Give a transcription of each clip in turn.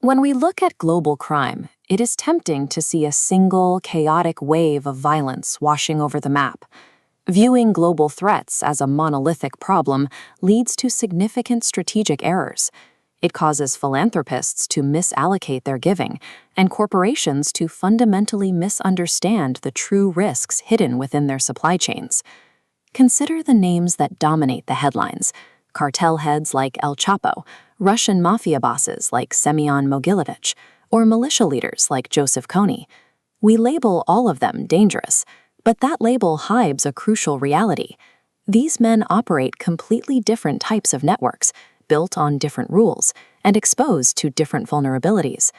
When we look at global crime, it is tempting to see a single, chaotic wave of violence washing over the map. Viewing global threats as a monolithic problem leads to significant strategic errors. It causes philanthropists to misallocate their giving, and corporations to fundamentally misunderstand the true risks hidden within their supply chains. Consider the names that dominate the headlines: cartel heads like El Chapo, Russian mafia bosses like Semyon Mogilevich, or militia leaders like Joseph Kony. We label all of them dangerous, but that label hides a crucial reality. These men operate completely different types of networks, built on different rules, and exposed to different vulnerabilities.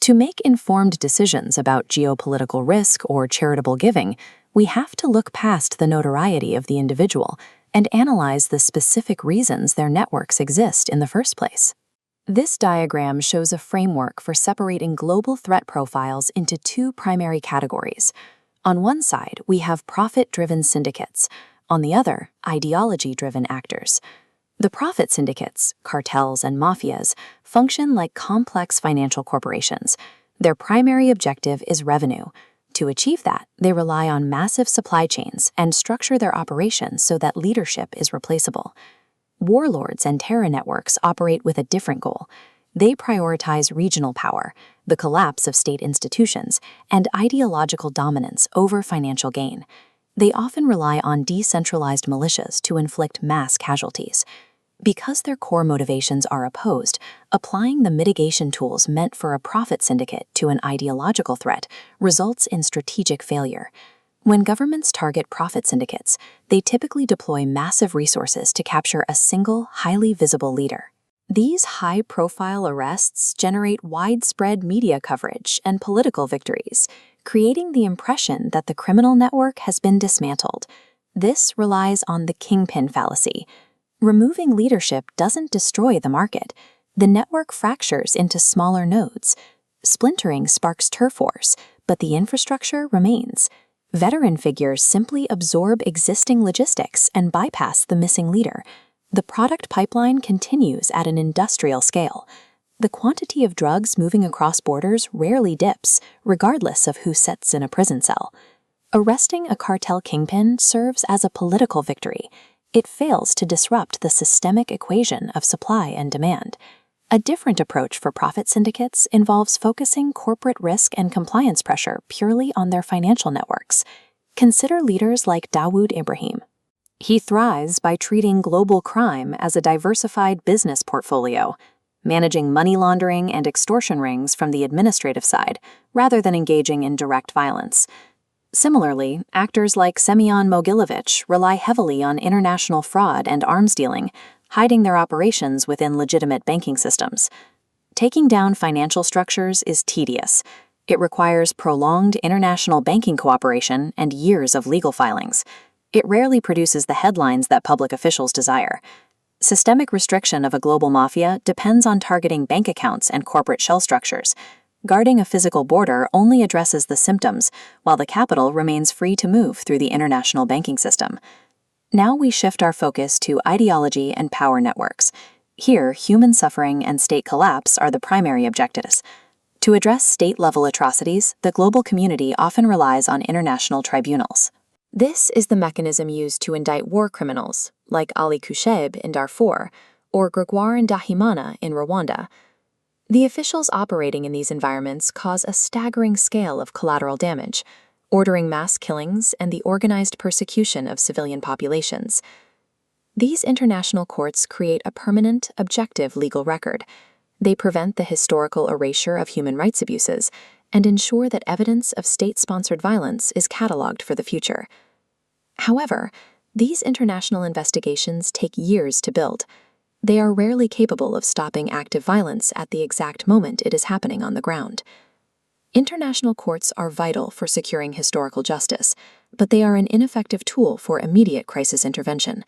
To make informed decisions about geopolitical risk or charitable giving, we have to look past the notoriety of the individual and analyze the specific reasons their networks exist in the first place. This diagram shows a framework for separating global threat profiles into two primary categories. On one side, we have profit-driven syndicates. On the other, ideology-driven actors. The profit syndicates, cartels, and mafias function like complex financial corporations. Their primary objective is revenue. To achieve that, they rely on massive supply chains and structure their operations so that leadership is replaceable. Warlords and terror networks operate with a different goal. They prioritize regional power, the collapse of state institutions, and ideological dominance over financial gain. They often rely on decentralized militias to inflict mass casualties. Because their core motivations are opposed, applying the mitigation tools meant for a profit syndicate to an ideological threat results in strategic failure. When governments target profit syndicates, they typically deploy massive resources to capture a single, highly visible leader. These high-profile arrests generate widespread media coverage and political victories, creating the impression that the criminal network has been dismantled. This relies on the kingpin fallacy. Removing leadership doesn't destroy the market. The network fractures into smaller nodes. Splintering sparks turf wars, but the infrastructure remains. Veteran figures simply absorb existing logistics and bypass the missing leader. The product pipeline continues at an industrial scale. The quantity of drugs moving across borders rarely dips, regardless of who sits in a prison cell. Arresting a cartel kingpin serves as a political victory. It fails to disrupt the systemic equation of supply and demand. A different approach for profit syndicates involves focusing corporate risk and compliance pressure purely on their financial networks. Consider leaders like Dawood Ibrahim. He thrives by treating global crime as a diversified business portfolio, managing money laundering and extortion rings from the administrative side, rather than engaging in direct violence. Similarly, actors like Semyon Mogilevich rely heavily on international fraud and arms dealing, hiding their operations within legitimate banking systems. Taking down financial structures is tedious. It requires prolonged international banking cooperation and years of legal filings. It rarely produces the headlines that public officials desire. Systemic restriction of a global mafia depends on targeting bank accounts and corporate shell structures. Guarding a physical border only addresses the symptoms, while the capital remains free to move through the international banking system. Now we shift our focus to ideology and power networks. Here, human suffering and state collapse are the primary objectives. To address state-level atrocities, the global community often relies on international tribunals. This is the mechanism used to indict war criminals, like Ali Kusheb in Darfur or Gregoire Ndahimana in Rwanda. The officials operating in these environments cause a staggering scale of collateral damage, ordering mass killings and the organized persecution of civilian populations. These international courts create a permanent, objective legal record. They prevent the historical erasure of human rights abuses and ensure that evidence of state-sponsored violence is cataloged for the future. However, these international investigations take years to build. They are rarely capable of stopping active violence at the exact moment it is happening on the ground. International courts are vital for securing historical justice, but they are an ineffective tool for immediate crisis intervention.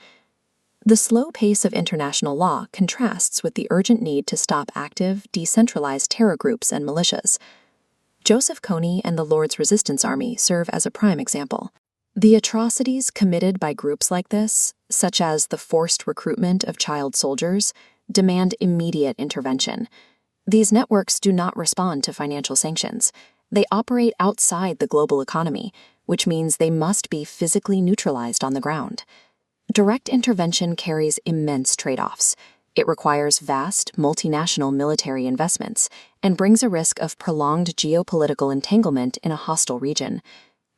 The slow pace of international law contrasts with the urgent need to stop active, decentralized terror groups and militias. Joseph Kony and the Lord's Resistance Army serve as a prime example. The atrocities committed by groups like this, such as the forced recruitment of child soldiers, demand immediate intervention. These networks do not respond to financial sanctions. They operate outside the global economy, which means they must be physically neutralized on the ground. Direct intervention carries immense trade-offs. It requires vast, multinational military investments and brings a risk of prolonged geopolitical entanglement in a hostile region.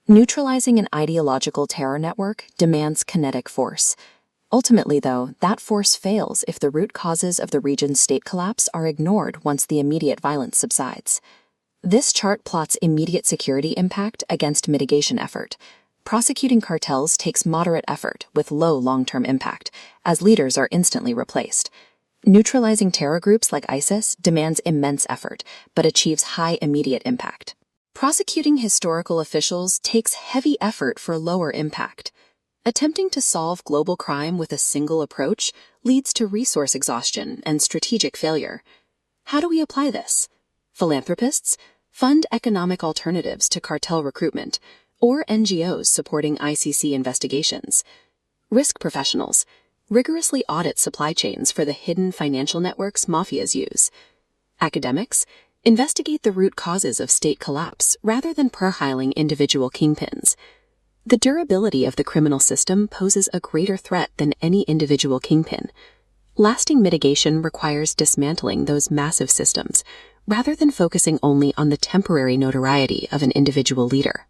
Neutralizing an ideological terror network demands kinetic force. Ultimately, though, that force fails if the root causes of the region's state collapse are ignored once the immediate violence subsides. This chart plots immediate security impact against mitigation effort. Prosecuting cartels takes moderate effort with low long-term impact, as leaders are instantly replaced. Neutralizing terror groups like ISIS demands immense effort, but achieves high immediate impact. Prosecuting historical officials takes heavy effort for lower impact. Attempting to solve global crime with a single approach leads to resource exhaustion and strategic failure. How do we apply this? Philanthropists fund economic alternatives to cartel recruitment, or NGOs supporting ICC investigations. Risk professionals rigorously audit supply chains for the hidden financial networks mafias use. Academics investigate the root causes of state collapse rather than profiling individual kingpins. The durability of the criminal system poses a greater threat than any individual kingpin. Lasting mitigation requires dismantling those massive systems rather than focusing only on the temporary notoriety of an individual leader.